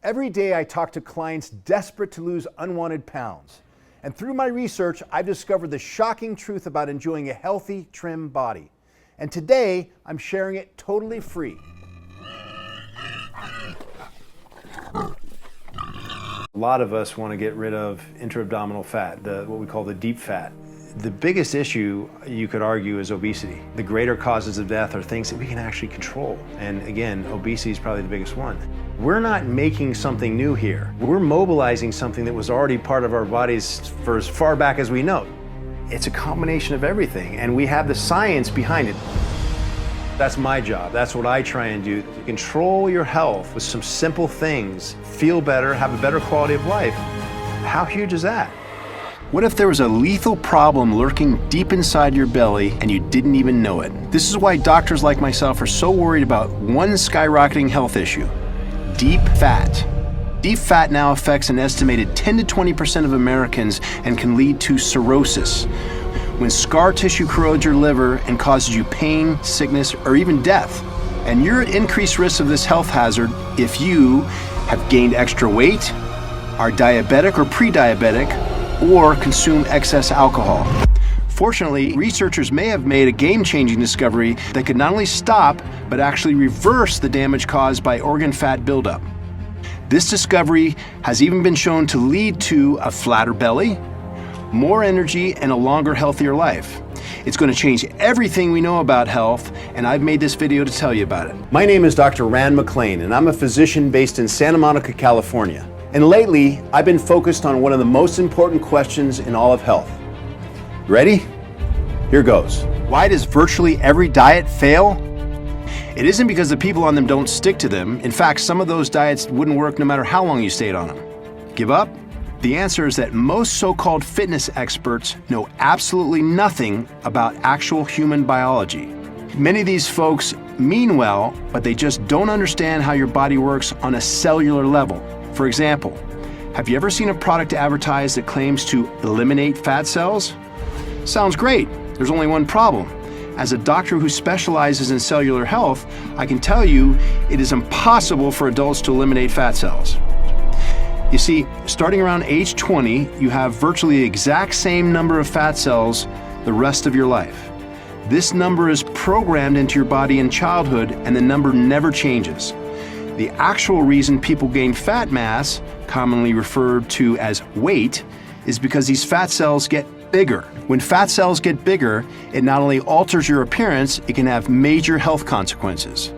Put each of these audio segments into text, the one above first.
Every day I talk to clients desperate to lose unwanted pounds. And through my research, I've discovered the shocking truth about enjoying a healthy, trim body. And today, I'm sharing it totally free. A lot of us want to get rid of intra-abdominal fat, what we call the deep fat. The biggest issue, you could argue, is obesity. The greater causes of death are things that we can actually control. And again, obesity is probably the biggest one. We're not making something new here. We're mobilizing something that was already part of our bodies for as far back as we know. It's a combination of everything, and we have the science behind it. That's my job. That's what I try and do. Control your health with some simple things. Feel better, have a better quality of life. How huge is that? What if there was a lethal problem lurking deep inside your belly and you didn't even know it? This is why doctors like myself are so worried about one skyrocketing health issue: deep fat. Deep fat now affects an estimated 10 to 20% of Americans and can lead to cirrhosis, when scar tissue corrodes your liver and causes you pain, sickness, or even death. And you're at increased risk of this health hazard if you have gained extra weight, are diabetic or pre-diabetic, or consume excess alcohol. Fortunately, researchers may have made a game-changing discovery that could not only stop, but actually reverse the damage caused by organ fat buildup. This discovery has even been shown to lead to a flatter belly, more energy, and a longer, healthier life. It's going to change everything we know about health, and I've made this video to tell you about it. My name is Dr. Rand McClain, and I'm a physician based in Santa Monica, California. And lately, I've been focused on one of the most important questions in all of health. Ready? Here goes. Why does virtually every diet fail? It isn't because the people on them don't stick to them. In fact, some of those diets wouldn't work no matter how long you stayed on them. Give up? The answer is that most so-called fitness experts know absolutely nothing about actual human biology. Many of these folks mean well, but they just don't understand how your body works on a cellular level. For example, have you ever seen a product advertised that claims to eliminate fat cells? Sounds great. There's only one problem. As a doctor who specializes in cellular health, I can tell you it is impossible for adults to eliminate fat cells. You see, starting around age 20, you have virtually the exact same number of fat cells the rest of your life. This number is programmed into your body in childhood, and the number never changes. The actual reason people gain fat mass, commonly referred to as weight, is because these fat cells get bigger. When fat cells get bigger, it not only alters your appearance, it can have major health consequences.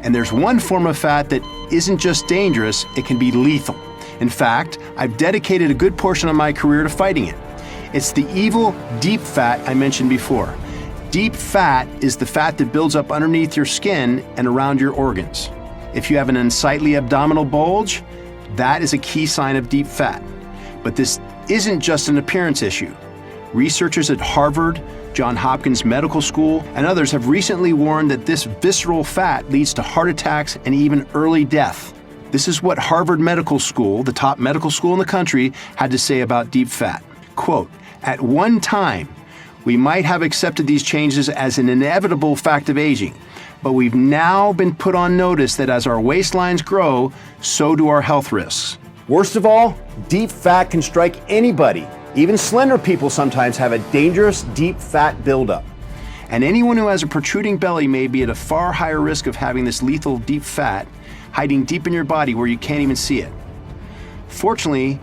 And there's one form of fat that isn't just dangerous, it can be lethal. In fact, I've dedicated a good portion of my career to fighting it. It's the evil deep fat I mentioned before. Deep fat is the fat that builds up underneath your skin and around your organs. If you have an unsightly abdominal bulge, that is a key sign of deep fat. But this isn't just an appearance issue. Researchers at Harvard, Johns Hopkins Medical School, and others have recently warned that this visceral fat leads to heart attacks and even early death. This is what Harvard Medical School, the top medical school in the country, had to say about deep fat. Quote, "At one time, we might have accepted these changes as an inevitable fact of aging, but we've now been put on notice that as our waistlines grow, so do our health risks." Worst of all, deep fat can strike anybody. Even slender people sometimes have a dangerous deep fat buildup. And anyone who has a protruding belly may be at a far higher risk of having this lethal deep fat hiding deep in your body where you can't even see it. Fortunately,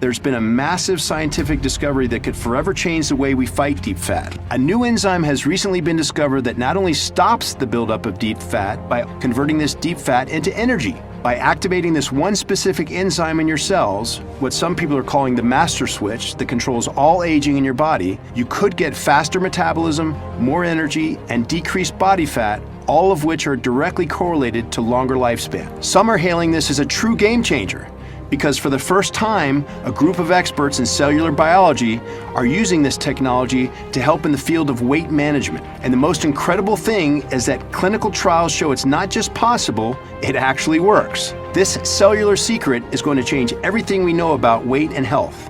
there's been a massive scientific discovery that could forever change the way we fight deep fat. A new enzyme has recently been discovered that not only stops the buildup of deep fat by converting this deep fat into energy. By activating this one specific enzyme in your cells, what some people are calling the master switch that controls all aging in your body, you could get faster metabolism, more energy, and decreased body fat, all of which are directly correlated to longer lifespan. Some are hailing this as a true game changer, because for the first time, a group of experts in cellular biology are using this technology to help in the field of weight management. And the most incredible thing is that clinical trials show it's not just possible, it actually works. This cellular secret is going to change everything we know about weight and health.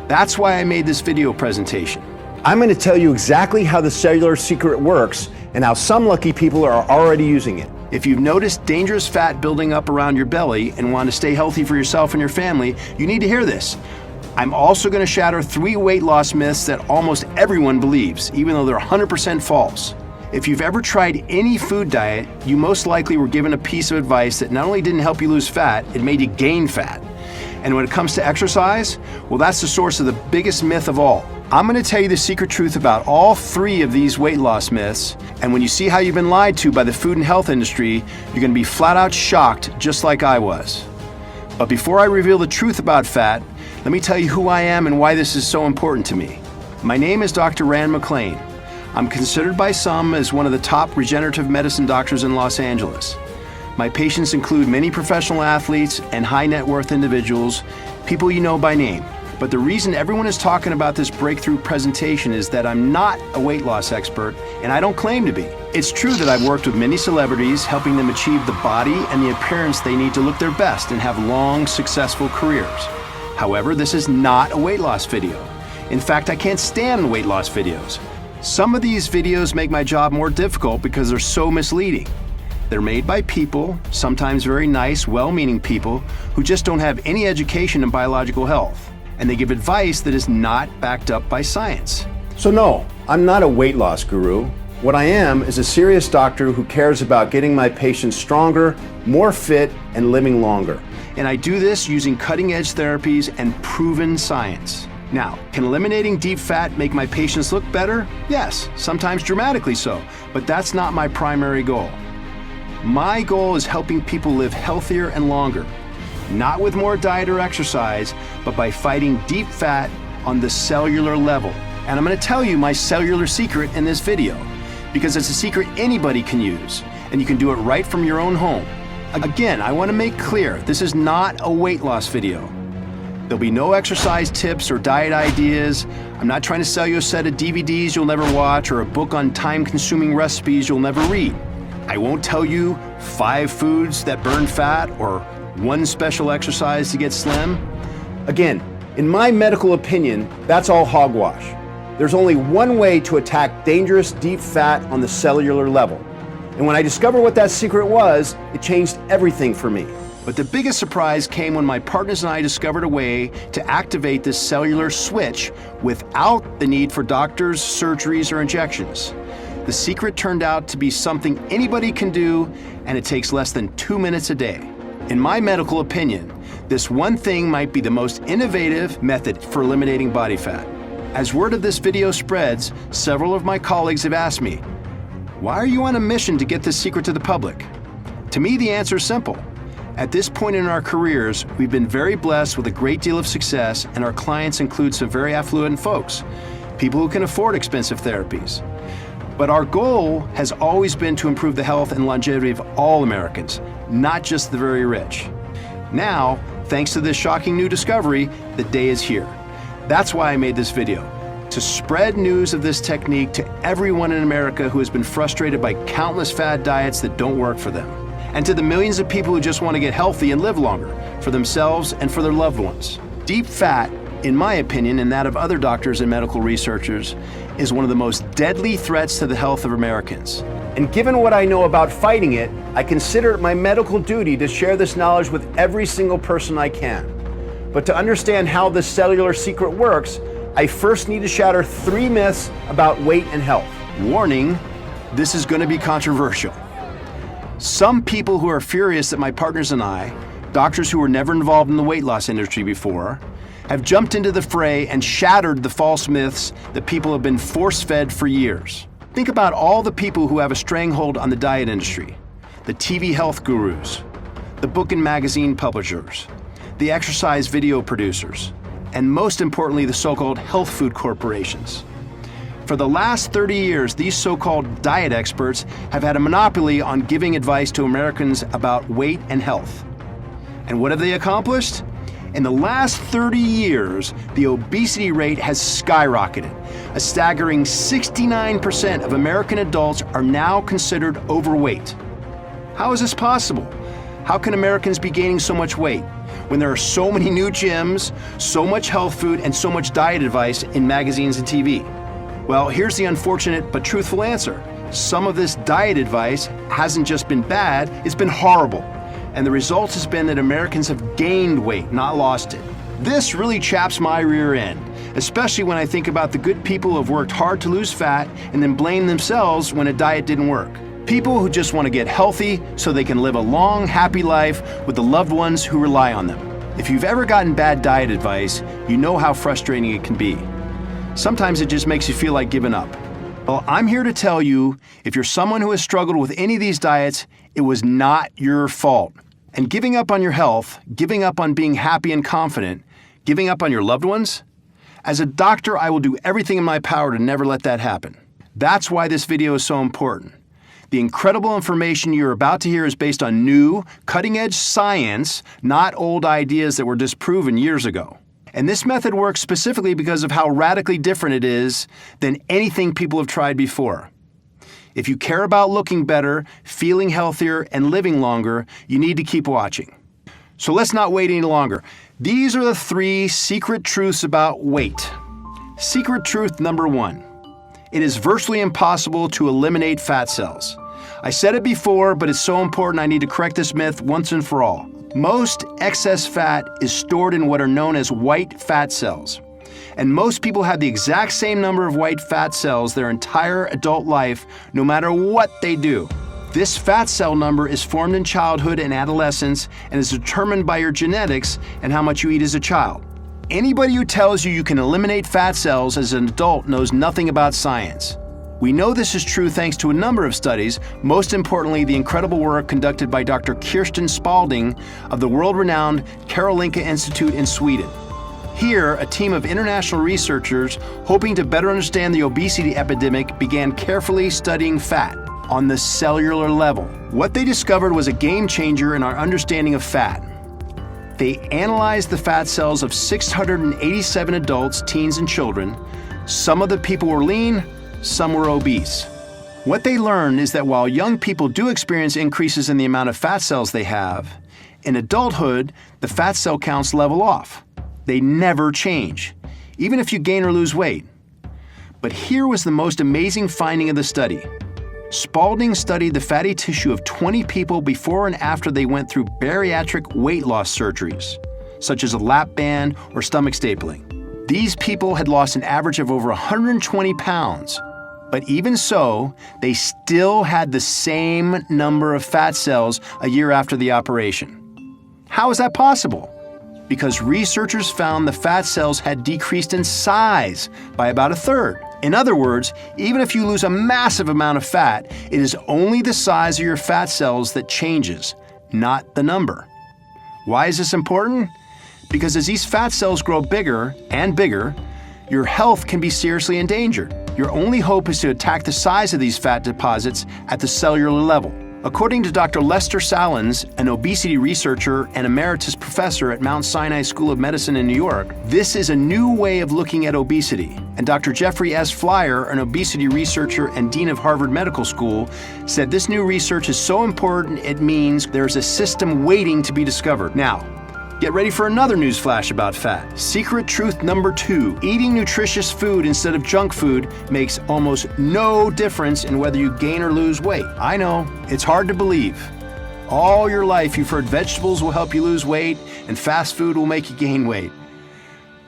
That's why I made this video presentation. I'm going to tell you exactly how the cellular secret works and how some lucky people are already using it. If you've noticed dangerous fat building up around your belly and want to stay healthy for yourself and your family, you need to hear this. I'm also going to shatter 3 weight loss myths that almost everyone believes, even though they're 100% false. If you've ever tried any food diet, you most likely were given a piece of advice that not only didn't help you lose fat, it made you gain fat. And when it comes to exercise, well, that's the source of the biggest myth of all. I'm going to tell you the secret truth about all 3 of these weight loss myths, and when you see how you've been lied to by the food and health industry, you're going to be flat out shocked, just like I was. But before I reveal the truth about fat, let me tell you who I am and why this is so important to me. My name is Dr. Rand McClain. I'm considered by some as one of the top regenerative medicine doctors in Los Angeles. My patients include many professional athletes and high net worth individuals, people you know by name. But the reason everyone is talking about this breakthrough presentation is that I'm not a weight loss expert, and I don't claim to be. It's true that I've worked with many celebrities, helping them achieve the body and the appearance they need to look their best and have long, successful careers. However, this is not a weight loss video. In fact, I can't stand weight loss videos. Some of these videos make my job more difficult because they're so misleading. They're made by people, sometimes very nice, well-meaning people, who just don't have any education in biological health. And they give advice that is not backed up by science. So no, I'm not a weight loss guru. What I am is a serious doctor who cares about getting my patients stronger, more fit, and living longer. And I do this using cutting-edge therapies and proven science. Now, can eliminating deep fat make my patients look better? Yes, sometimes dramatically so, but that's not my primary goal. My goal is helping people live healthier and longer, not with more diet or exercise, but by fighting deep fat on the cellular level. And I'm going to tell you my cellular secret in this video, because it's a secret anybody can use, and you can do it right from your own home. Again, I want to make clear, this is not a weight loss video. There'll be no exercise tips or diet ideas. I'm not trying to sell you a set of DVDs you'll never watch or a book on time-consuming recipes you'll never read. I won't tell you 5 foods that burn fat or 1 special exercise to get slim. Again, in my medical opinion, that's all hogwash. There's only one way to attack dangerous deep fat on the cellular level. And when I discovered what that secret was, it changed everything for me. But the biggest surprise came when my partners and I discovered a way to activate this cellular switch without the need for doctors, surgeries, or injections. The secret turned out to be something anybody can do, and it takes less than 2 minutes a day. In my medical opinion, this one thing might be the most innovative method for eliminating body fat. As word of this video spreads, several of my colleagues have asked me, why are you on a mission to get this secret to the public? To me, the answer is simple. At this point in our careers, we've been very blessed with a great deal of success, and our clients include some very affluent folks, people who can afford expensive therapies. But our goal has always been to improve the health and longevity of all Americans, not just the very rich. Now, thanks to this shocking new discovery, the day is here. That's why I made this video, to spread news of this technique to everyone in America who has been frustrated by countless fad diets that don't work for them, and to the millions of people who just want to get healthy and live longer, for themselves and for their loved ones. Deep fat, in my opinion, and that of other doctors and medical researchers, is one of the most deadly threats to the health of Americans. And given what I know about fighting it, I consider it my medical duty to share this knowledge with every single person I can. But to understand how this cellular secret works, I first need to shatter 3 myths about weight and health. Warning, this is going to be controversial. Some people who are furious that my partners and I, doctors who were never involved in the weight loss industry before, have jumped into the fray and shattered the false myths that people have been force-fed for years. Think about all the people who have a stranglehold on the diet industry, the TV health gurus, the book and magazine publishers, the exercise video producers, and most importantly, the so-called health food corporations. For the last 30 years, these so-called diet experts have had a monopoly on giving advice to Americans about weight and health. And what have they accomplished? In the last 30 years, the obesity rate has skyrocketed. A staggering 69% of American adults are now considered overweight. How is this possible? How can Americans be gaining so much weight when there are so many new gyms, so much health food, and so much diet advice in magazines and TV? Well, here's the unfortunate but truthful answer. Some of this diet advice hasn't just been bad, it's been horrible. And the result has been that Americans have gained weight, not lost it. This really chaps my rear end, especially when I think about the good people who have worked hard to lose fat and then blame themselves when a diet didn't work. People who just want to get healthy so they can live a long, happy life with the loved ones who rely on them. If you've ever gotten bad diet advice, you know how frustrating it can be. Sometimes it just makes you feel like giving up. Well, I'm here to tell you, if you're someone who has struggled with any of these diets, it was not your fault. And giving up on your health, giving up on being happy and confident, giving up on your loved ones? As a doctor, I will do everything in my power to never let that happen. That's why this video is so important. The incredible information you're about to hear is based on new, cutting-edge science, not old ideas that were disproven years ago. And this method works specifically because of how radically different it is than anything people have tried before. If you care about looking better, feeling healthier, and living longer, you need to keep watching. So let's not wait any longer. These are the 3 secret truths about weight. Secret truth number 1. It is virtually impossible to eliminate fat cells. I said it before, but it's so important I need to correct this myth once and for all. Most excess fat is stored in what are known as white fat cells. And most people have the exact same number of white fat cells their entire adult life, no matter what they do. This fat cell number is formed in childhood and adolescence and is determined by your genetics and how much you eat as a child. Anybody who tells you you can eliminate fat cells as an adult knows nothing about science. We know this is true thanks to a number of studies, most importantly the incredible work conducted by Dr. Kirsten Spalding of the world-renowned Karolinska Institute in Sweden. Here, a team of international researchers, hoping to better understand the obesity epidemic, began carefully studying fat on the cellular level. What they discovered was a game changer in our understanding of fat. They analyzed the fat cells of 687 adults, teens, and children. Some of the people were lean, some were obese. What they learned is that while young people do experience increases in the amount of fat cells they have, in adulthood, the fat cell counts level off. They never change, even if you gain or lose weight. But here was the most amazing finding of the study. Spalding studied the fatty tissue of 20 people before and after they went through bariatric weight loss surgeries, such as a lap band or stomach stapling. These people had lost an average of over 120 pounds, but even so, they still had the same number of fat cells a year after the operation. How is that possible? Because researchers found the fat cells had decreased in size by about 1/3. In other words, even if you lose a massive amount of fat, it is only the size of your fat cells that changes, not the number. Why is this important? Because as these fat cells grow bigger and bigger, your health can be seriously endangered. Your only hope is to attack the size of these fat deposits at the cellular level. According to Dr. Lester Salins, an obesity researcher and emeritus professor at Mount Sinai School of Medicine in New York, this is a new way of looking at obesity. And Dr. Jeffrey S. Flyer, an obesity researcher and dean of Harvard Medical School, said this new research is so important it means there's a system waiting to be discovered. Now, get ready for another news flash about fat. Secret truth number 2. Eating nutritious food instead of junk food makes almost no difference in whether you gain or lose weight. I know, it's hard to believe. All your life you've heard vegetables will help you lose weight and fast food will make you gain weight.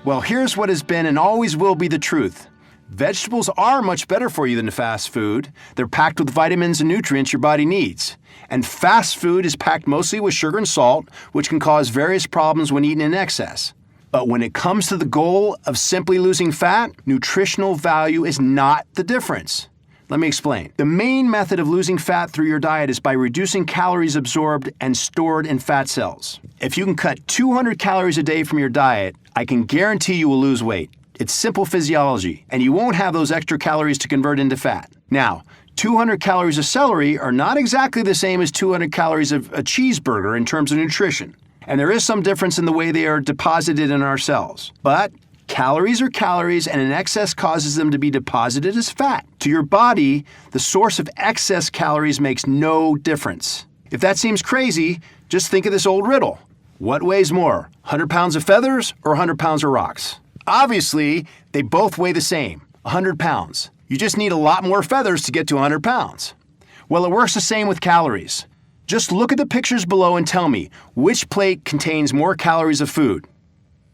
Well, here's what has been and always will be the truth. Vegetables are much better for you than fast food. They're packed with vitamins and nutrients your body needs. And fast food is packed mostly with sugar and salt, which can cause various problems when eaten in excess. But when it comes to the goal of simply losing fat, nutritional value is not the difference. Let me explain. The main method of losing fat through your diet is by reducing calories absorbed and stored in fat cells. If you can cut 200 calories a day from your diet, I can guarantee you will lose weight. It's simple physiology, and you won't have those extra calories to convert into fat. Now, 200 calories of celery are not exactly the same as 200 calories of a cheeseburger in terms of nutrition. And there is some difference in the way they are deposited in our cells. But calories are calories, and an excess causes them to be deposited as fat. To your body, the source of excess calories makes no difference. If that seems crazy, just think of this old riddle. What weighs more, 100 pounds of feathers or 100 pounds of rocks? Obviously, they both weigh the same, 100 pounds. You just need a lot more feathers to get to 100 pounds. Well, it works the same with calories. Just look at the pictures below and tell me which plate contains more calories of food.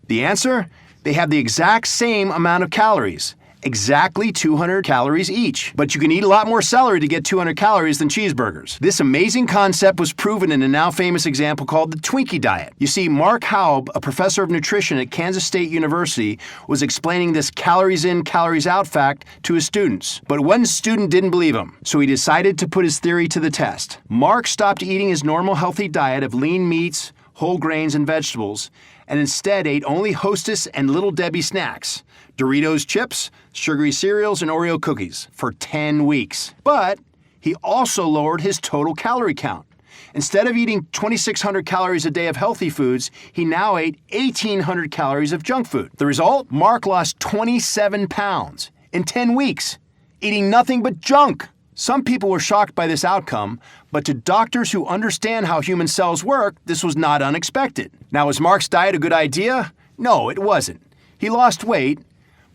The answer? They have the exact same amount of calories. Exactly 200 calories each. But you can eat a lot more celery to get 200 calories than cheeseburgers. This amazing concept was proven in a now famous example called the Twinkie diet. You see, Mark Haub, a professor of nutrition at Kansas State University, was explaining this calories in, calories out fact to his students. But one student didn't believe him, so he decided to put his theory to the test. Mark stopped eating his normal healthy diet of lean meats, whole grains, and vegetables, and instead ate only Hostess and Little Debbie snacks, Doritos chips, sugary cereals, and Oreo cookies for 10 weeks. But he also lowered his total calorie count. Instead of eating 2,600 calories a day of healthy foods, he now ate 1,800 calories of junk food. The result? Mark lost 27 pounds in 10 weeks, eating nothing but junk. Some people were shocked by this outcome, but to doctors who understand how human cells work, this was not unexpected. Now, was Mark's diet a good idea? No, it wasn't. He lost weight,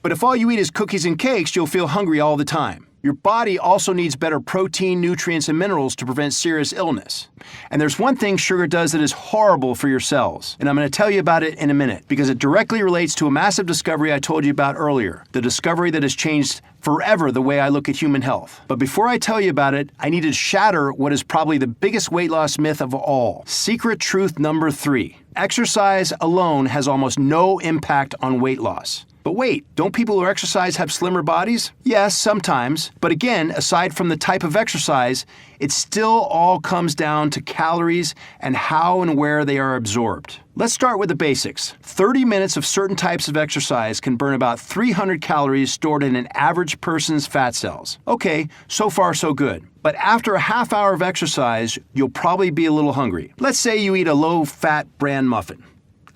but if all you eat is cookies and cakes, you'll feel hungry all the time. Your body also needs better protein, nutrients, and minerals to prevent serious illness. And there's one thing sugar does that is horrible for your cells, and I'm going to tell you about it in a minute, because it directly relates to a massive discovery I told you about earlier, the discovery that has changed forever the way I look at human health. But before I tell you about it, I need to shatter what is probably the biggest weight loss myth of all. Secret truth number 3. Exercise alone has almost no impact on weight loss. But wait, don't people who exercise have slimmer bodies? Yes, sometimes. But again, aside from the type of exercise, it still all comes down to calories and how and where they are absorbed. Let's start with the basics. 30 minutes of certain types of exercise can burn about 300 calories stored in an average person's fat cells. Okay, so far so good. But after a half hour of exercise, you'll probably be a little hungry. Let's say you eat a low-fat bran muffin,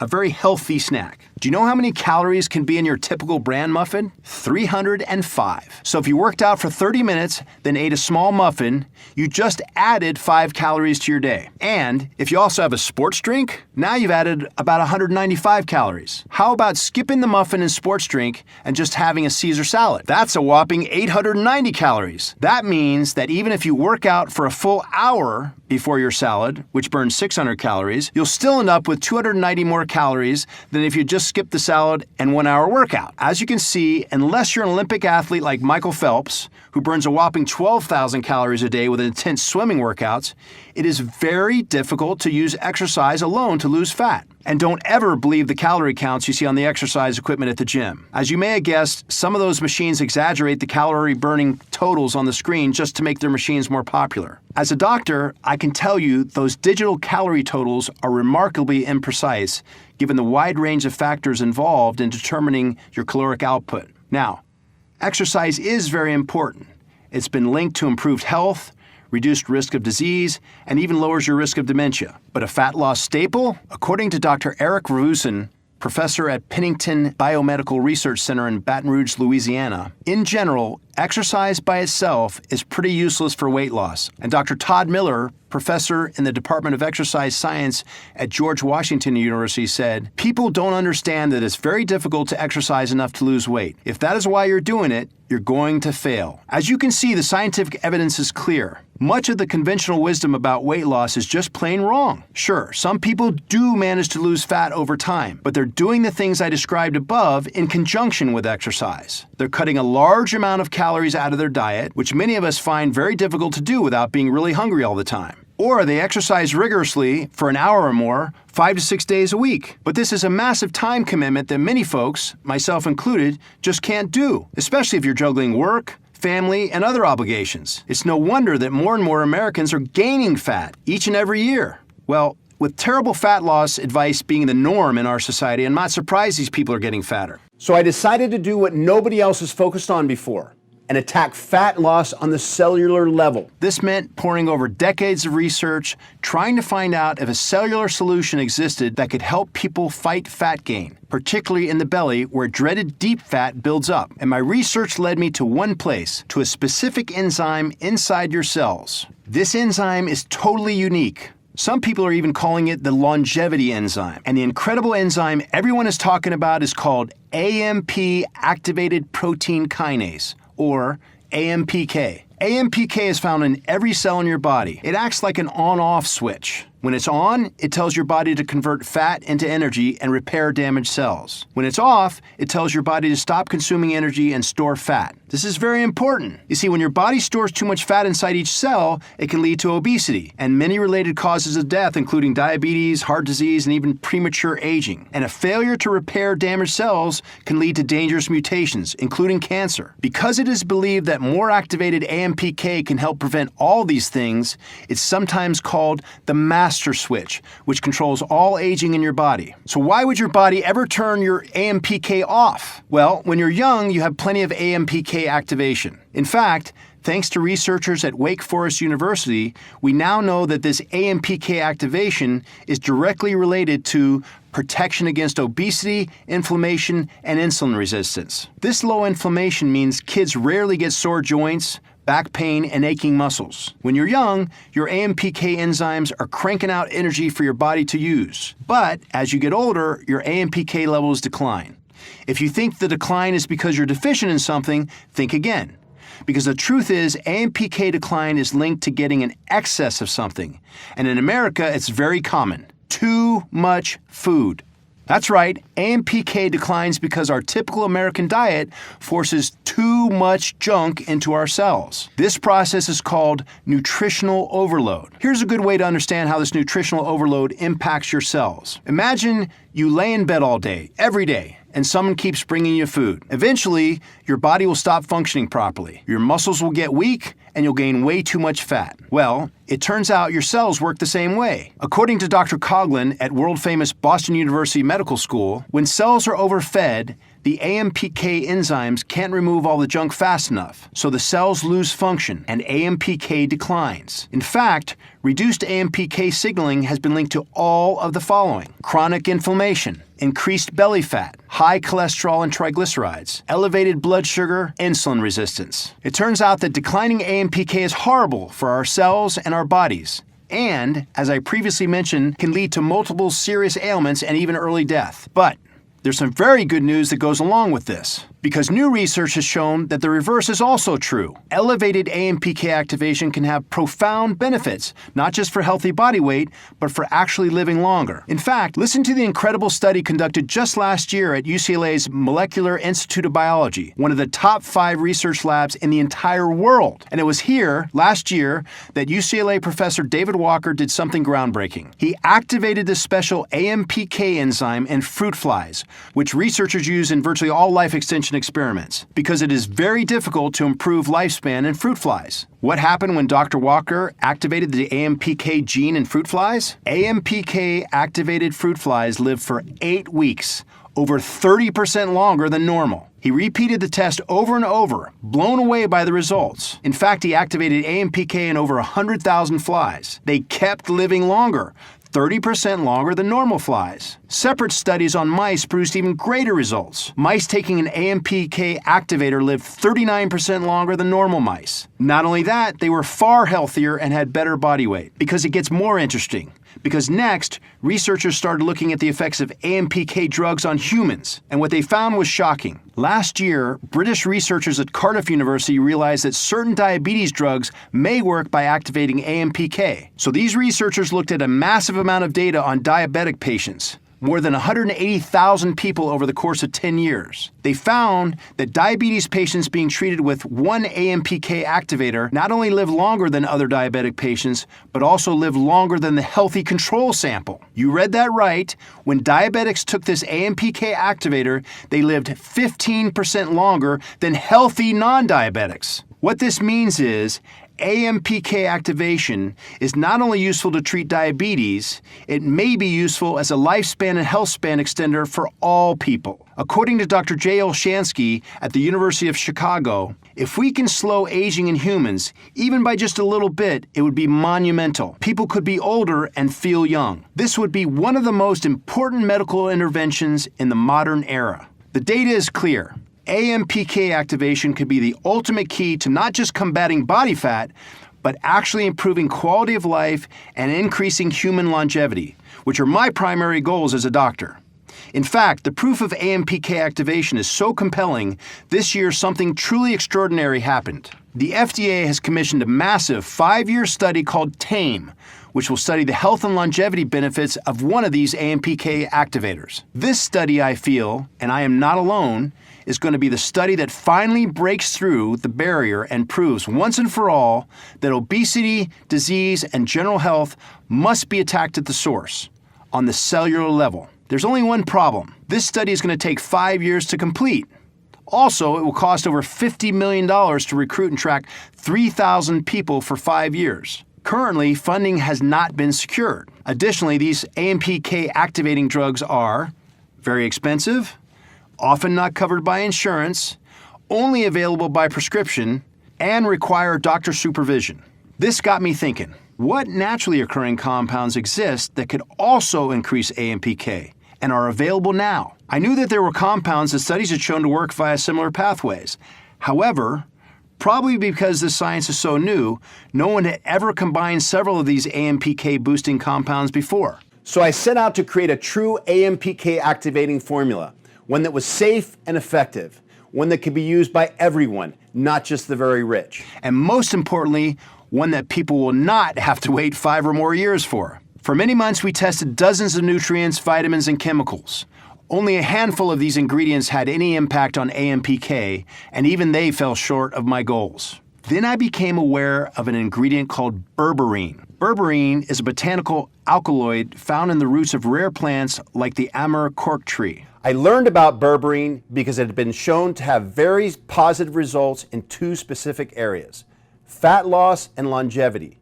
a very healthy snack. Do you know how many calories can be in your typical bran muffin? 305. So if you worked out for 30 minutes, then ate a small muffin, you just added 5 calories to your day. And if you also have a sports drink, now you've added about 195 calories. How about skipping the muffin and sports drink and just having a Caesar salad? That's a whopping 890 calories. That means that even if you work out for a full hour before your salad, which burns 600 calories, you'll still end up with 290 more calories than if you just skip the salad and 1 hour workout. As you can see, unless you're an Olympic athlete like Michael Phelps, who burns a whopping 12,000 calories a day with intense swimming workouts, it is very difficult to use exercise alone to lose fat. And don't ever believe the calorie counts you see on the exercise equipment at the gym. As you may have guessed, some of those machines exaggerate the calorie burning totals on the screen just to make their machines more popular. As a doctor, I can tell you those digital calorie totals are remarkably imprecise, given the wide range of factors involved in determining your caloric output. Now, exercise is very important. It's been linked to improved health, reduced risk of disease, and even lowers your risk of dementia. But a fat loss staple? According to Dr. Eric Ravusin, professor at Pennington Biomedical Research Center in Baton Rouge, Louisiana, in general, exercise by itself is pretty useless for weight loss. And Dr. Todd Miller, professor in the Department of Exercise Science at George Washington University, said, "People don't understand that it's very difficult to exercise enough to lose weight. If that is why you're doing it, you're going to fail." As you can see, the scientific evidence is clear. Much of the conventional wisdom about weight loss is just plain wrong. Sure, some people do manage to lose fat over time, but they're doing the things I described above in conjunction with exercise. They're cutting a large amount of calories out of their diet, which many of us find very difficult to do without being really hungry all the time. Or they exercise rigorously for an hour or more, 5 to 6 days a week. But this is a massive time commitment that many folks, myself included, just can't do, especially if you're juggling work, family, and other obligations. It's no wonder that more and more Americans are gaining fat each and every year. Well, with terrible fat loss advice being the norm in our society, I'm not surprised these people are getting fatter. So I decided to do what nobody else has focused on before, and attack fat loss on the cellular level. This meant poring over decades of research, trying to find out if a cellular solution existed that could help people fight fat gain, particularly in the belly where dreaded deep fat builds up. And my research led me to one place, to a specific enzyme inside your cells. This enzyme is totally unique. Some people are even calling it the longevity enzyme. And the incredible enzyme everyone is talking about is called AMP activated protein kinase, or AMPK. AMPK is found in every cell in your body. It acts like an on-off switch. When it's on, it tells your body to convert fat into energy and repair damaged cells. When it's off, it tells your body to stop consuming energy and store fat. This is very important. You see, when your body stores too much fat inside each cell, it can lead to obesity and many related causes of death, including diabetes, heart disease, and even premature aging. And a failure to repair damaged cells can lead to dangerous mutations, including cancer. Because it is believed that more activated AMPK can help prevent all these things, it's sometimes called the master switch, which controls all aging in your body. So why would your body ever turn your AMPK off? Well, when you're young, you have plenty of AMPK activation. In fact, thanks to researchers at Wake Forest University, we now know that this AMPK activation is directly related to protection against obesity, inflammation, and insulin resistance. This low inflammation means kids rarely get sore joints, back pain, and aching muscles. When you're young, your AMPK enzymes are cranking out energy for your body to use. But as you get older, your AMPK levels decline. If you think the decline is because you're deficient in something, think again. Because the truth is, AMPK decline is linked to getting an excess of something. And in America, it's very common. Too much food. That's right, AMPK declines because our typical American diet forces too much junk into our cells. This process is called nutritional overload. Here's a good way to understand how this nutritional overload impacts your cells. Imagine you lay in bed all day, every day, and someone keeps bringing you food. Eventually, your body will stop functioning properly. Your muscles will get weak, and you'll gain way too much fat. Well, it turns out your cells work the same way. According to Dr. Coughlin at world-famous Boston University Medical School, when cells are overfed, the AMPK enzymes can't remove all the junk fast enough, so the cells lose function and AMPK declines. In fact, reduced AMPK signaling has been linked to all of the following: chronic inflammation, increased belly fat, high cholesterol and triglycerides, elevated blood sugar, insulin resistance. It turns out that declining AMPK is horrible for our cells and our bodies, and, as I previously mentioned, can lead to multiple serious ailments and even early death. But there's some very good news that goes along with this, because new research has shown that the reverse is also true. Elevated AMPK activation can have profound benefits, not just for healthy body weight, but for actually living longer. In fact, listen to the incredible study conducted just last year at UCLA's Molecular Institute of Biology, one of the top 5 research labs in the entire world. And it was here, last year, that UCLA professor David Walker did something groundbreaking. He activated the special AMPK enzyme in fruit flies, which researchers use in virtually all life extension experiments, because it is very difficult to improve lifespan in fruit flies. What happened when Dr. Walker activated the AMPK gene in fruit flies? AMPK activated fruit flies live for 8 weeks, over 30% longer than normal. He repeated the test over and over, blown away by the results. In fact, he activated AMPK in over 100,000 flies. They kept living longer, 30% longer than normal flies. Separate studies on mice produced even greater results. Mice taking an AMPK activator lived 39% longer than normal mice. Not only that, they were far healthier and had better body weight. Because it gets more interesting. Because next, researchers started looking at the effects of AMPK drugs on humans, and what they found was shocking. Last year, British researchers at Cardiff University realized that certain diabetes drugs may work by activating AMPK. So these researchers looked at a massive amount of data on diabetic patients, more than 180,000 people over the course of 10 years. They found that diabetes patients being treated with one AMPK activator not only live longer than other diabetic patients, but also live longer than the healthy control sample. You read that right. When diabetics took this AMPK activator, they lived 15% longer than healthy non-diabetics. What this means is, AMPK activation is not only useful to treat diabetes, it may be useful as a lifespan and health span extender for all people. According to Dr. J. Olshansky at the University of Chicago, if we can slow aging in humans, even by just a little bit, it would be monumental. People could be older and feel young. This would be one of the most important medical interventions in the modern era. The data is clear. AMPK activation could be the ultimate key to not just combating body fat, but actually improving quality of life and increasing human longevity, which are my primary goals as a doctor. In fact, the proof of AMPK activation is so compelling, this year something truly extraordinary happened. The FDA has commissioned a massive 5-year study called TAME, which will study the health and longevity benefits of one of these AMPK activators. This study, I feel, and I am not alone, is going to be the study that finally breaks through the barrier and proves once and for all that obesity, disease, and general health must be attacked at the source, on the cellular level. There's only one problem. This study is going to take 5 years to complete. Also, it will cost over $50 million to recruit and track 3,000 people for 5 years. Currently, funding has not been secured. Additionally, these AMPK activating drugs are very expensive, often not covered by insurance, only available by prescription, and require doctor supervision. This got me thinking, what naturally occurring compounds exist that could also increase AMPK and are available now? I knew that there were compounds that studies had shown to work via similar pathways. However, probably because this science is so new, no one had ever combined several of these AMPK boosting compounds before. So I set out to create a true AMPK activating formula, one that was safe and effective, one that could be used by everyone, not just the very rich. And most importantly, one that people will not have to wait 5 or more years for. For many months, we tested dozens of nutrients, vitamins, and chemicals. Only a handful of these ingredients had any impact on AMPK, and even they fell short of my goals. Then I became aware of an ingredient called berberine. Berberine is a botanical alkaloid found in the roots of rare plants like the Amur cork tree. I learned about berberine because it had been shown to have very positive results in 2 specific areas: fat loss and longevity.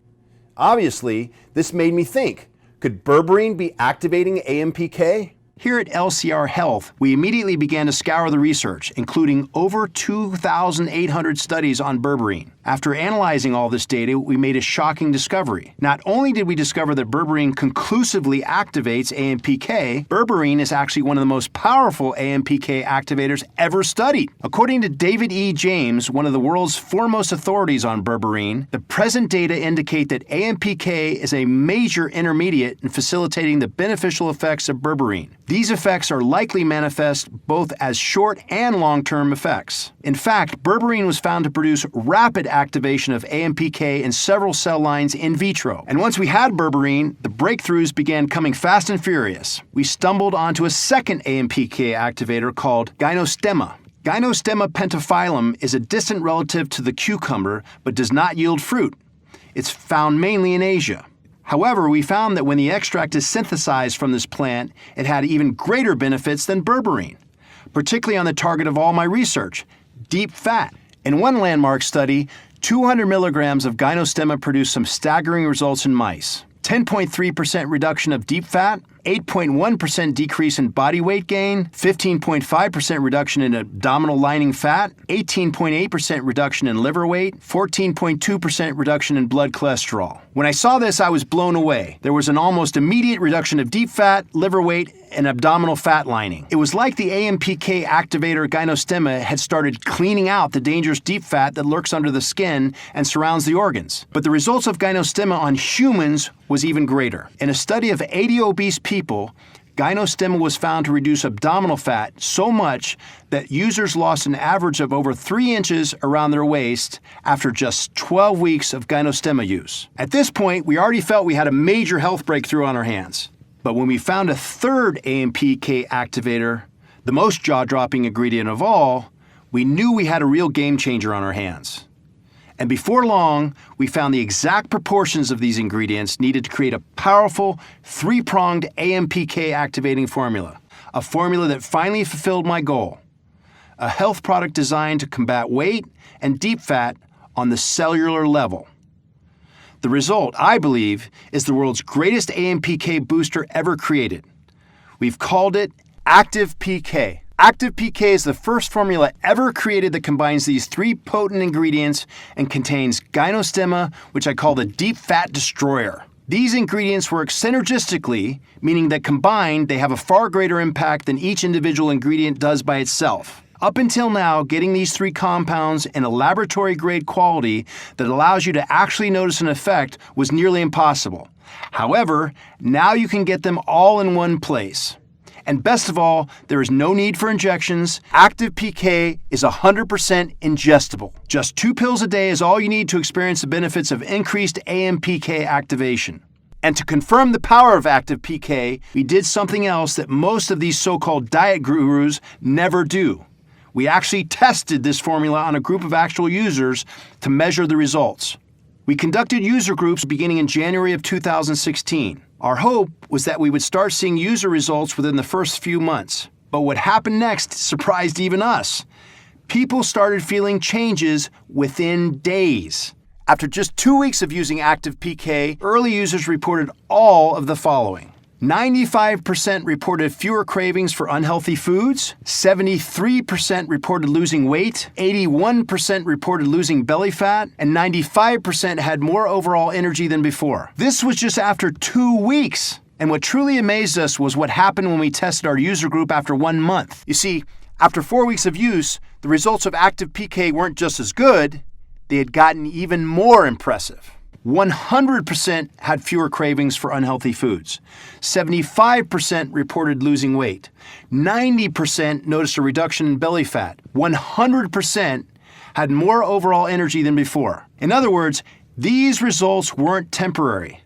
Obviously, this made me think, could berberine be activating AMPK? Here at LCR Health, we immediately began to scour the research, including over 2,800 studies on berberine. After analyzing all this data, we made a shocking discovery. Not only did we discover that berberine conclusively activates AMPK, berberine is actually one of the most powerful AMPK activators ever studied. According to David E. James, one of the world's foremost authorities on berberine, the present data indicate that AMPK is a major intermediate in facilitating the beneficial effects of berberine. These effects are likely manifest both as short and long-term effects. In fact, berberine was found to produce rapid activation of AMPK in several cell lines in vitro. And once we had berberine, the breakthroughs began coming fast and furious. We stumbled onto a second AMPK activator called gynostemma. Gynostemma pentaphyllum is a distant relative to the cucumber but does not yield fruit. It's found mainly in Asia. However, we found that when the extract is synthesized from this plant, it had even greater benefits than berberine, particularly on the target of all my research, deep fat. In one landmark study, 200 milligrams of gynostemma produced some staggering results in mice. 10.3% reduction of deep fat, 8.1% decrease in body weight gain, 15.5% reduction in abdominal lining fat, 18.8% reduction in liver weight, 14.2% reduction in blood cholesterol. When I saw this, I was blown away. There was an almost immediate reduction of deep fat, liver weight, and abdominal fat lining. It was like the AMPK activator gynostemma had started cleaning out the dangerous deep fat that lurks under the skin and surrounds the organs. But the results of gynostemma on humans was even greater. In a study of 80 obese people, gynostemma was found to reduce abdominal fat so much that users lost an average of over 3 inches around their waist after just 12 weeks of gynostemma use. At this point, we already felt we had a major health breakthrough on our hands. But when we found a third AMPK activator, the most jaw-dropping ingredient of all, we knew we had a real game changer on our hands. And before long, we found the exact proportions of these ingredients needed to create a powerful, 3-pronged AMPK activating formula. A formula that finally fulfilled my goal. A health product designed to combat weight and deep fat on the cellular level. The result, I believe, is the world's greatest AMPK booster ever created. We've called it Active PK. Active PK is the first formula ever created that combines these 3 potent ingredients and contains gynostemma, which I call the deep fat destroyer. These ingredients work synergistically, meaning that combined, they have a far greater impact than each individual ingredient does by itself. Up until now, getting these 3 compounds in a laboratory-grade quality that allows you to actually notice an effect was nearly impossible. However, now you can get them all in one place. And best of all, there is no need for injections. Active PK is 100% ingestible. Just 2 pills a day is all you need to experience the benefits of increased AMPK activation. And to confirm the power of Active PK, we did something else that most of these so-called diet gurus never do. We actually tested this formula on a group of actual users to measure the results. We conducted user groups beginning in January of 2016. Our hope was that we would start seeing user results within the first few months. But what happened next surprised even us. People started feeling changes within days. After just 2 weeks of using Active PK, early users reported all of the following. 95% reported fewer cravings for unhealthy foods, 73% reported losing weight, 81% reported losing belly fat, and 95% had more overall energy than before. This was just after 2 weeks. And what truly amazed us was what happened when we tested our user group after 1 month. You see, after 4 weeks of use, the results of Active PK weren't just as good, they had gotten even more impressive. 100% had fewer cravings for unhealthy foods. 75% reported losing weight. 90% noticed a reduction in belly fat. 100% had more overall energy than before. In other words, these results weren't temporary.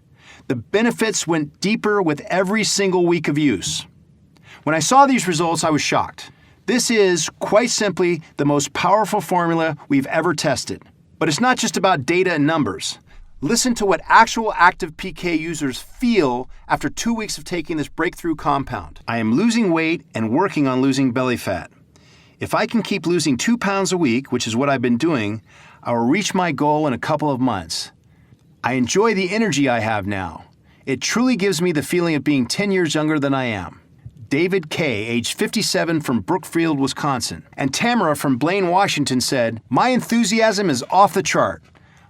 The benefits went deeper with every single week of use. When I saw these results, I was shocked. This is, quite simply, the most powerful formula we've ever tested. But it's not just about data and numbers. Listen to what actual Active PK users feel after 2 weeks of taking this breakthrough compound. I am losing weight and working on losing belly fat. If I can keep losing 2 pounds a week, which is what I've been doing, I will reach my goal in a couple of months. I enjoy the energy I have now. It truly gives me the feeling of being 10 years younger than I am. David K., age 57 from Brookfield, Wisconsin. And Tamara from Blaine, Washington said, "My enthusiasm is off the chart.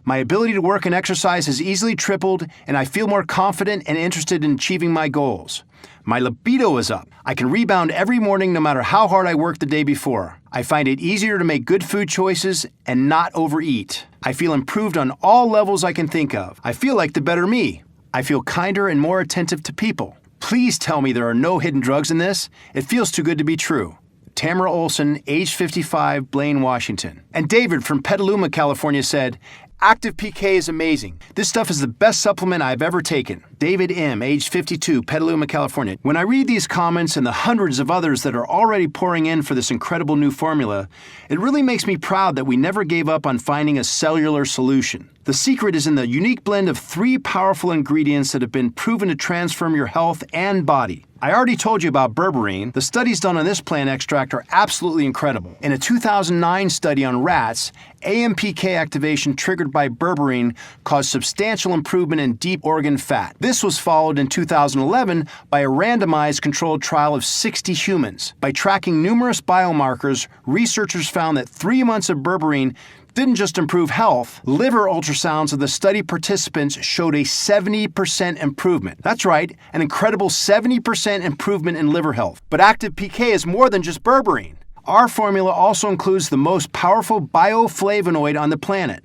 My ability to work and exercise has easily tripled, and I feel more confident and interested in achieving my goals. My libido is up. I can rebound every morning no matter how hard I worked the day before. I find it easier to make good food choices and not overeat. I feel improved on all levels I can think of. I feel like the better me. I feel kinder and more attentive to people. Please tell me there are no hidden drugs in this. It feels too good to be true." Tamara Olson, age 55, Blaine, Washington. And David from Petaluma, California said, "Active PK is amazing. This stuff is the best supplement I've ever taken." David M., age 52, Petaluma, California. When I read these comments and the hundreds of others that are already pouring in for this incredible new formula, it really makes me proud that we never gave up on finding a cellular solution. The secret is in the unique blend of 3 powerful ingredients that have been proven to transform your health and body. I already told you about berberine. The studies done on this plant extract are absolutely incredible. In a 2009 study on rats, AMPK activation triggered by berberine caused substantial improvement in deep organ fat. This was followed in 2011 by a randomized controlled trial of 60 humans. By tracking numerous biomarkers, researchers found that 3 months of berberine didn't just improve health. Liver ultrasounds of the study participants showed a 70% improvement. That's right, an incredible 70% improvement in liver health. But Active PK is more than just berberine. Our formula also includes the most powerful bioflavonoid on the planet,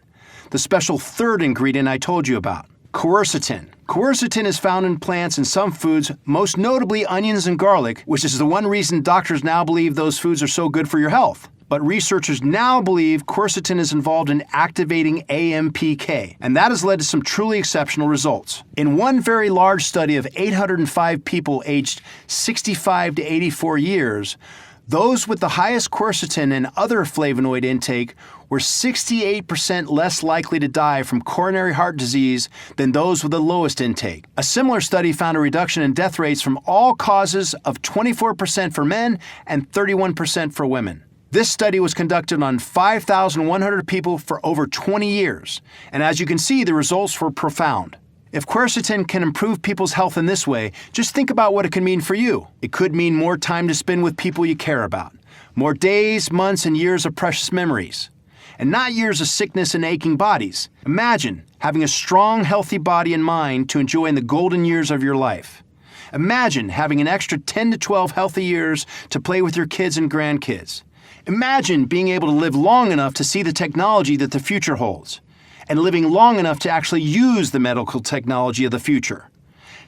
the special third ingredient I told you about, quercetin. Quercetin is found in plants and some foods, most notably onions and garlic, which is the one reason doctors now believe those foods are so good for your health. But researchers now believe quercetin is involved in activating AMPK, and that has led to some truly exceptional results. In one very large study of 805 people aged 65 to 84 years, those with the highest quercetin and other flavonoid intake were 68% less likely to die from coronary heart disease than those with the lowest intake. A similar study found a reduction in death rates from all causes of 24% for men and 31% for women. This study was conducted on 5,100 people for over 20 years, and as you can see, the results were profound. If quercetin can improve people's health in this way, just think about what it could mean for you. It could mean more time to spend with people you care about, more days, months, and years of precious memories, and not years of sickness and aching bodies. Imagine having a strong, healthy body and mind to enjoy in the golden years of your life. Imagine having an extra 10 to 12 healthy years to play with your kids and grandkids. Imagine being able to live long enough to see the technology that the future holds, and living long enough to actually use the medical technology of the future.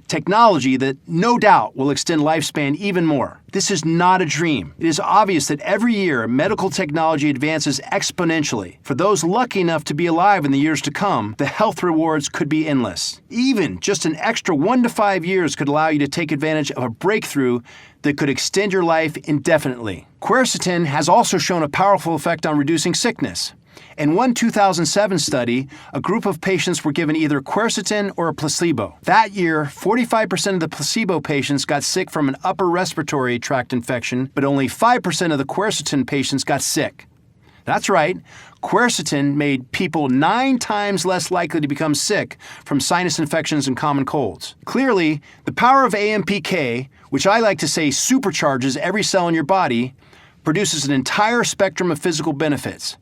technology that no doubt will extend lifespan even more. This is not a dream. It is obvious that every year medical technology advances exponentially. For those lucky enough to be alive in the years to come, the health rewards could be endless. Even just an extra 1 to 5 years could allow you to take advantage of a breakthrough that could extend your life indefinitely. Quercetin has also shown a powerful effect on reducing sickness. In one 2007 study, a group of patients were given either quercetin or a placebo. That year, 45% of the placebo patients got sick from an upper respiratory tract infection, but only 5% of the quercetin patients got sick. That's right, quercetin made people 9 times less likely to become sick from sinus infections and common colds. Clearly, the power of AMPK, which I like to say supercharges every cell in your body, produces an entire spectrum of physical benefits.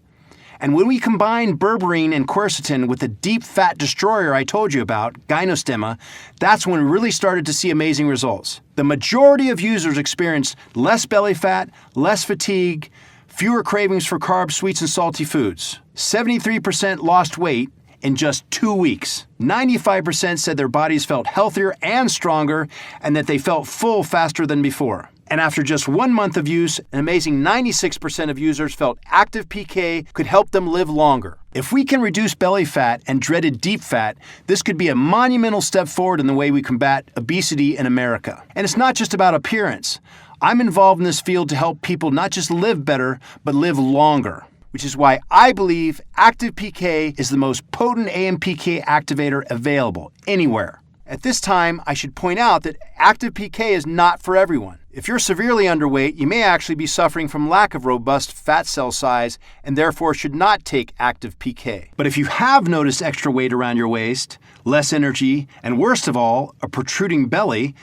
And when we combine berberine and quercetin with the deep fat destroyer I told you about, gynostemma, that's when we really started to see amazing results. The majority of users experienced less belly fat, less fatigue, fewer cravings for carbs, sweets, and salty foods. 73% lost weight in just 2 weeks. 95% said their bodies felt healthier and stronger, and that they felt full faster than before. And after just 1 month of use, an amazing 96% of users felt active PK could help them live longer. If we can reduce belly fat and dreaded deep fat, this could be a monumental step forward in the way we combat obesity in America. And it's not just about appearance. I'm involved in this field to help people not just live better, but live longer, which is why I believe Active PK is the most potent AMPK activator available anywhere. At this time, I should point out that Active PK is not for everyone. If you're severely underweight, you may actually be suffering from lack of robust fat cell size and therefore should not take Active PK. But if you have noticed extra weight around your waist, less energy, and worst of all, a protruding belly,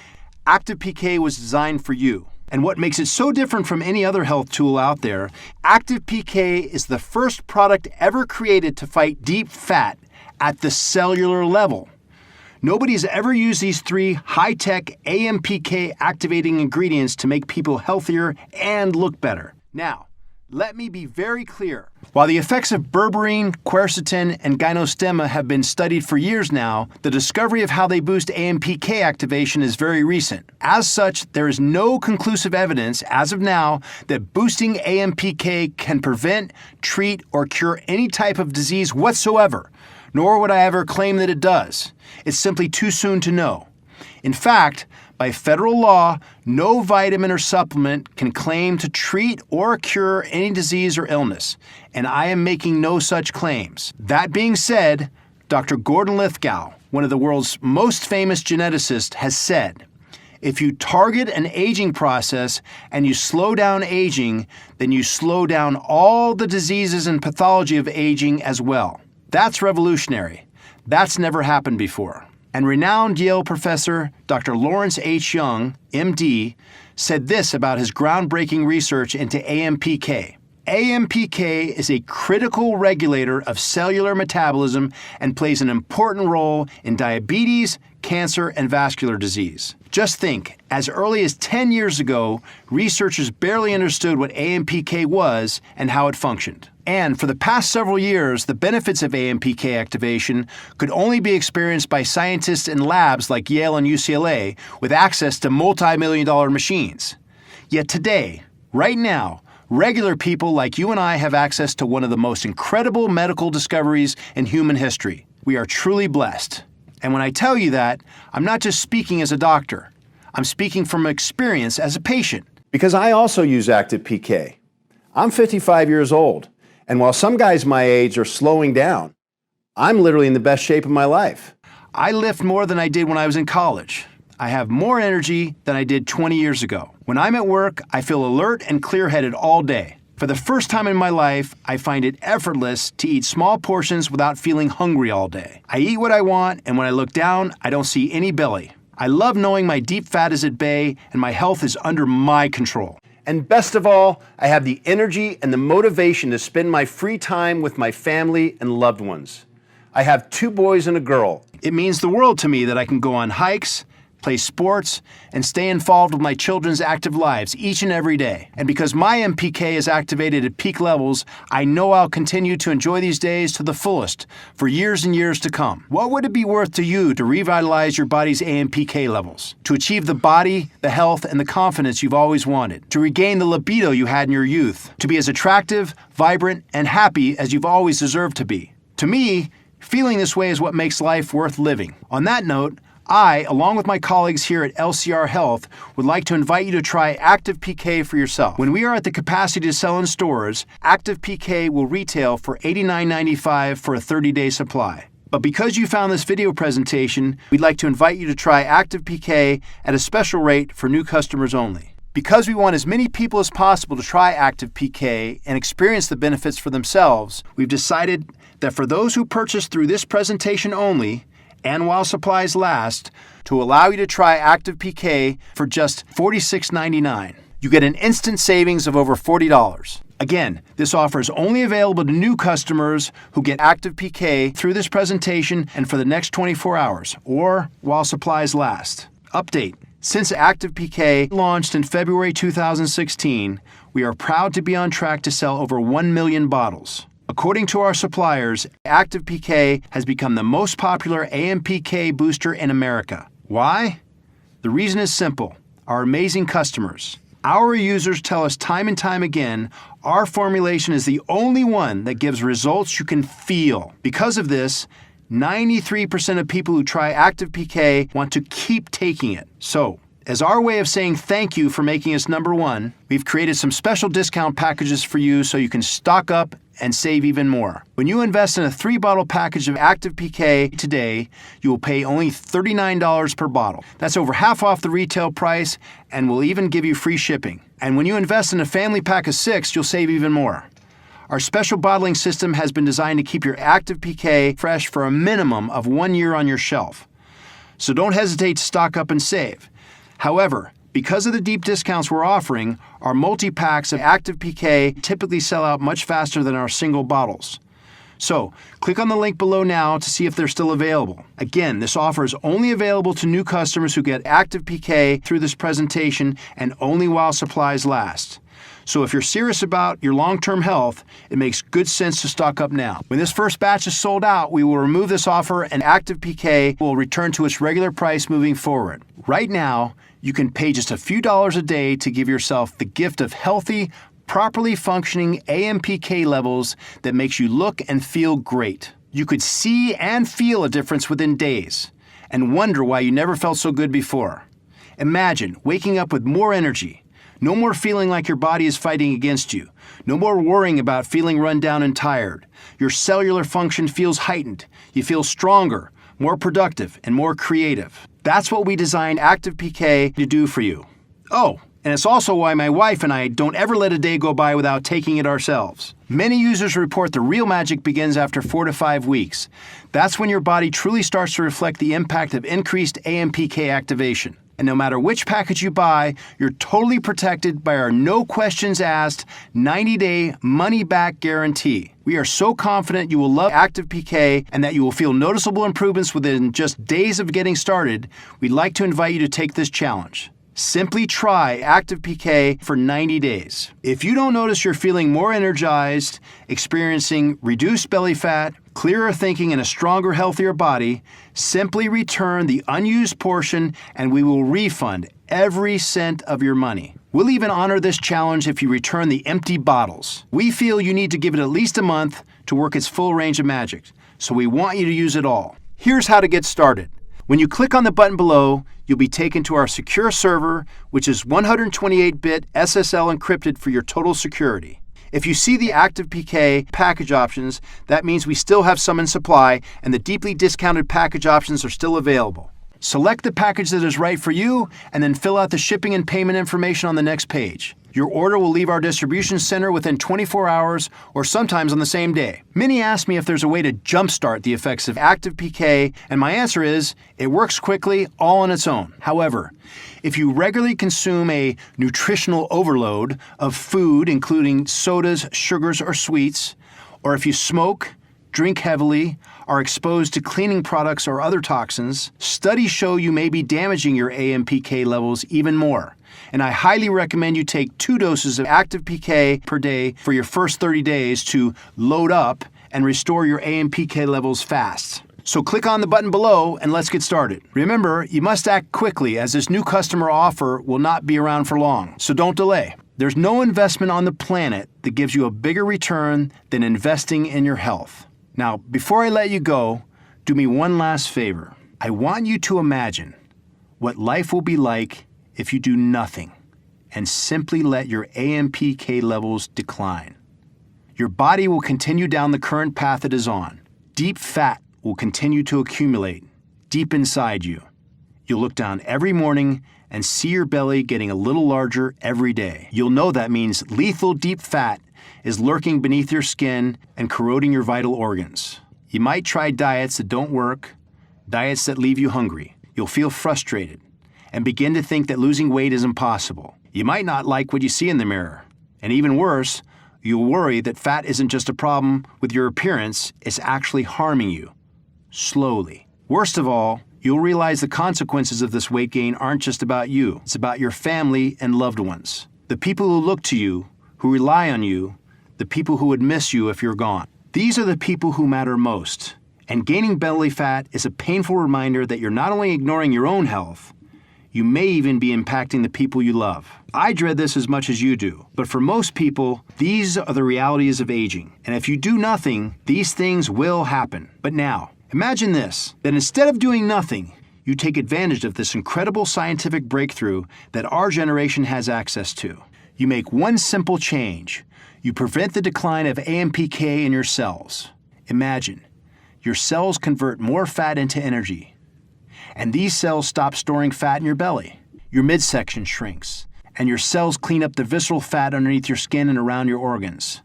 Active PK was designed for you. And what makes it so different from any other health tool out there, Active PK is the first product ever created to fight deep fat at the cellular level. Nobody's ever used these 3 high-tech AMPK activating ingredients to make people healthier and look better. Now, let me be very clear. While the effects of berberine, quercetin, and gynostemma have been studied for years now, the discovery of how they boost AMPK activation is very recent. As such, there is no conclusive evidence, as of now, that boosting AMPK can prevent, treat, or cure any type of disease whatsoever, nor would I ever claim that it does. It's simply too soon to know. In fact, by federal law, no vitamin or supplement can claim to treat or cure any disease or illness, and I am making no such claims. That being said, Dr. Gordon Lithgow, one of the world's most famous geneticists, has said, if you target an aging process and you slow down aging, then you slow down all the diseases and pathology of aging as well. That's revolutionary. That's never happened before. And renowned Yale professor Dr. Lawrence H. Young, MD, said this about his groundbreaking research into AMPK. AMPK is a critical regulator of cellular metabolism and plays an important role in diabetes, cancer, and vascular disease. Just think, as early as 10 years ago, researchers barely understood what AMPK was and how it functioned. And for the past several years, the benefits of AMPK activation could only be experienced by scientists in labs like Yale and UCLA with access to multi-million-dollar machines. Yet today, right now, regular people like you and I have access to one of the most incredible medical discoveries in human history. We are truly blessed. And when I tell you that, I'm not just speaking as a doctor. I'm speaking from experience as a patient. Because I also use Active PK. I'm 55 years old, and while some guys my age are slowing down, I'm literally in the best shape of my life. I lift more than I did when I was in college. I have more energy than I did 20 years ago. When I'm at work, I feel alert and clear-headed all day. For the first time in my life, I find it effortless to eat small portions without feeling hungry all day. I eat what I want, and when I look down, I don't see any belly. I love knowing my deep fat is at bay and my health is under my control. And best of all, I have the energy and the motivation to spend my free time with my family and loved ones. I have 2 boys and a girl. It means the world to me that I can go on hikes, play sports, and stay involved with my children's active lives each and every day. And because my MPK is activated at peak levels, I know I'll continue to enjoy these days to the fullest for years and years to come. What would it be worth to you to revitalize your body's AMPK levels? To achieve the body, the health, and the confidence you've always wanted? To regain the libido you had in your youth? To be as attractive, vibrant, and happy as you've always deserved to be? To me, feeling this way is what makes life worth living. On that note, I, along with my colleagues here at LCR Health, would like to invite you to try Active PK for yourself. When we are at the capacity to sell in stores, Active PK will retail for $89.95 for a 30-day supply. But because you found this video presentation, we'd like to invite you to try Active PK at a special rate for new customers only. Because we want as many people as possible to try Active PK and experience the benefits for themselves, we've decided that for those who purchase through this presentation only, and while supplies last, to allow you to try Active PK for just $46.99. You get an instant savings of over $40. Again, this offer is only available to new customers who get Active PK through this presentation and for the next 24 hours, or while supplies last. Update. Since Active PK launched in February 2016, we are proud to be on track to sell over 1 million bottles. According to our suppliers, Active PK has become the most popular AMPK booster in America. Why? The reason is simple: our amazing customers. Our users tell us time and time again, our formulation is the only one that gives results you can feel. Because of this, 93% of people who try Active PK want to keep taking it. So, as our way of saying thank you for making us number one, we've created some special discount packages for you so you can stock up and save even more. When you invest in a 3-bottle package of Active PK today, you will pay only $39 per bottle. That's over half off the retail price, and we'll even give you free shipping. And when you invest in a family pack of 6, you'll save even more. Our special bottling system has been designed to keep your Active PK fresh for a minimum of 1 year on your shelf. So don't hesitate to stock up and save. However, because of the deep discounts we're offering, our multi-packs of Active PK typically sell out much faster than our single bottles. So, click on the link below now to see if they're still available. Again, this offer is only available to new customers who get Active PK through this presentation and only while supplies last. So if you're serious about your long-term health, it makes good sense to stock up now. When this first batch is sold out, we will remove this offer and Active PK will return to its regular price moving forward. Right now, you can pay just a few dollars a day to give yourself the gift of healthy, properly functioning AMPK levels that makes you look and feel great. You could see and feel a difference within days and wonder why you never felt so good before. Imagine waking up with more energy. No more feeling like your body is fighting against you. No more worrying about feeling run down and tired. Your cellular function feels heightened. You feel stronger, more productive, and more creative. That's what we designed Active PK to do for you. Oh, and it's also why my wife and I don't ever let a day go by without taking it ourselves. Many users report the real magic begins after 4 to 5 weeks. That's when your body truly starts to reflect the impact of increased AMPK activation. And no matter which package you buy, you're totally protected by our no questions asked 90-day money-back guarantee. We are so confident you will love Active PK and that you will feel noticeable improvements within just days of getting started. We'd like to invite you to take this challenge. Simply try Active PK for 90 days. If you don't notice you're feeling more energized, experiencing reduced belly fat, clearer thinking, and a stronger, healthier body, simply return the unused portion and we will refund every cent of your money. We'll even honor this challenge if you return the empty bottles. We feel you need to give it at least a month to work its full range of magic, so we want you to use it all. Here's how to get started. When you click on the button below, you'll be taken to our secure server, which is 128-bit SSL encrypted for your total security. If you see the Active PK package options, that means we still have some in supply and the deeply discounted package options are still available. Select the package that is right for you and then fill out the shipping and payment information on the next page. Your order will leave our distribution center within 24 hours or sometimes on the same day. Many ask me if there's a way to jumpstart the effects of Active PK, and my answer is it works quickly all on its own. However, if you regularly consume a nutritional overload of food, including sodas, sugars, or sweets, or if you smoke, drink heavily, are exposed to cleaning products or other toxins, studies show you may be damaging your AMPK levels even more. And I highly recommend you take 2 doses of active PK per day for your first 30 days to load up and restore your AMPK levels fast. So click on the button below and let's get started. Remember, you must act quickly as this new customer offer will not be around for long, so don't delay. There's no investment on the planet that gives you a bigger return than investing in your health. Now, before I let you go, do me one last favor. I want you to imagine what life will be like if you do nothing and simply let your AMPK levels decline. Your body will continue down the current path it is on. Deep fat will continue to accumulate deep inside you. You'll look down every morning and see your belly getting a little larger every day. You'll know that means lethal deep fat is lurking beneath your skin and corroding your vital organs. You might try diets that don't work, diets that leave you hungry. You'll feel frustrated and begin to think that losing weight is impossible. You might not like what you see in the mirror. And even worse, you'll worry that fat isn't just a problem with your appearance, it's actually harming you. Slowly. Worst of all, you'll realize the consequences of this weight gain aren't just about you. It's about your family and loved ones. The people who look to you, who rely on you, the people who would miss you if you're gone. These are the people who matter most. And gaining belly fat is a painful reminder that you're not only ignoring your own health, you may even be impacting the people you love. I dread this as much as you do, but for most people, these are the realities of aging. And if you do nothing, these things will happen. But now, imagine this, that instead of doing nothing, you take advantage of this incredible scientific breakthrough that our generation has access to. You make one simple change. You prevent the decline of AMPK in your cells. Imagine, your cells convert more fat into energy. And these cells stop storing fat in your belly. Your midsection shrinks, and your cells clean up the visceral fat underneath your skin and around your organs.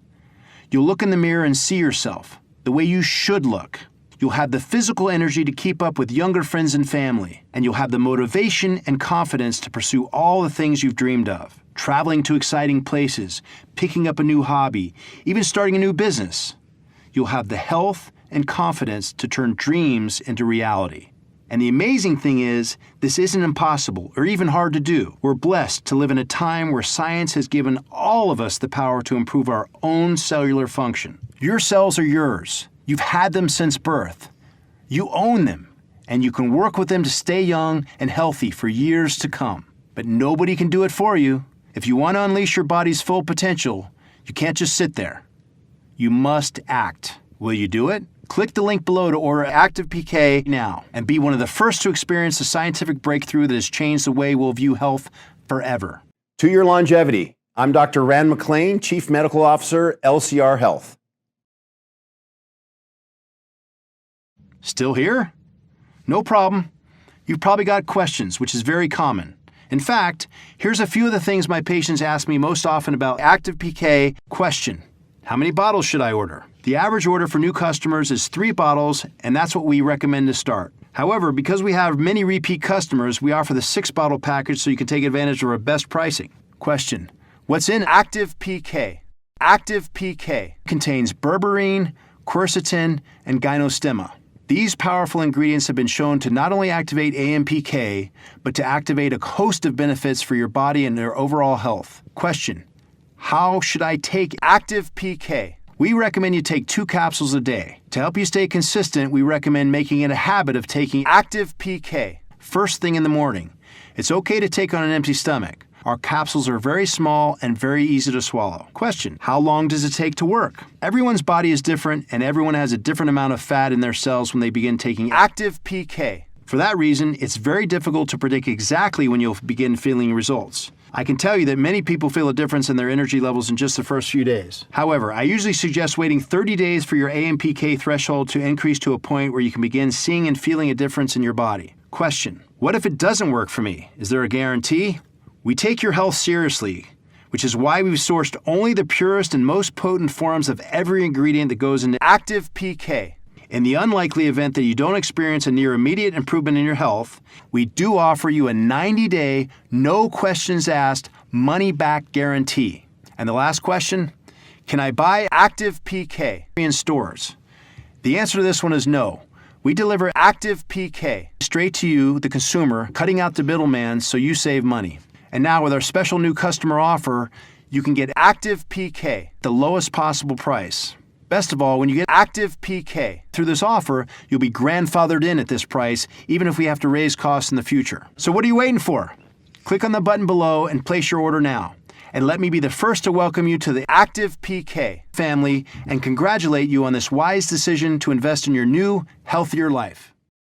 You'll look in the mirror and see yourself the way you should look. You'll have the physical energy to keep up with younger friends and family, and you'll have the motivation and confidence to pursue all the things you've dreamed of. Traveling to exciting places, picking up a new hobby, even starting a new business. You'll have the health and confidence to turn dreams into reality. And the amazing thing is, this isn't impossible or even hard to do. We're blessed to live in a time where science has given all of us the power to improve our own cellular function. Your cells are yours. You've had them since birth. You own them, and you can work with them to stay young and healthy for years to come. But nobody can do it for you. If you want to unleash your body's full potential, you can't just sit there. You must act. Will you do it? Click the link below to order Active PK now and be one of the first to experience the scientific breakthrough that has changed the way we'll view health forever. To your longevity, I'm Dr. Rand McClain, Chief Medical Officer, LCR Health. Still here? No problem. You've probably got questions, which is very common. In fact, here's a few of the things my patients ask me most often about Active PK. Question: how many bottles should I order? The average order for new customers is 3 bottles, and that's what we recommend to start. However, because we have many repeat customers, we offer the 6-bottle package so you can take advantage of our best pricing. Question: what's in Active PK? Active PK contains berberine, quercetin, and gynostemma. These powerful ingredients have been shown to not only activate AMPK, but to activate a host of benefits for your body and their overall health. Question: how should I take Active PK? We recommend you take 2 capsules a day. To help you stay consistent, we recommend making it a habit of taking Active PK first thing in the morning. It's okay to take on an empty stomach. Our capsules are very small and very easy to swallow. Question: how long does it take to work? Everyone's body is different, and everyone has a different amount of fat in their cells when they begin taking Active PK. For that reason, it's very difficult to predict exactly when you'll begin feeling results. I can tell you that many people feel a difference in their energy levels in just the first few days. However, I usually suggest waiting 30 days for your AMPK threshold to increase to a point where you can begin seeing and feeling a difference in your body. Question: what if it doesn't work for me? Is there a guarantee? We take your health seriously, which is why we've sourced only the purest and most potent forms of every ingredient that goes into Active PK. In the unlikely event that you don't experience a near immediate improvement in your health, we do offer you a 90-day, no questions asked, money-back guarantee. And the last question: can I buy Active PK in stores? The answer to this one is no. We deliver Active PK straight to you, the consumer, cutting out the middleman so you save money. And now with our special new customer offer, you can get Active PK, the lowest possible price. Best of all, when you get Active PK through this offer, you'll be grandfathered in at this price, even if we have to raise costs in the future. So what are you waiting for? Click on the button below and place your order now. And let me be the first to welcome you to the Active PK family and congratulate you on this wise decision to invest in your new, healthier life.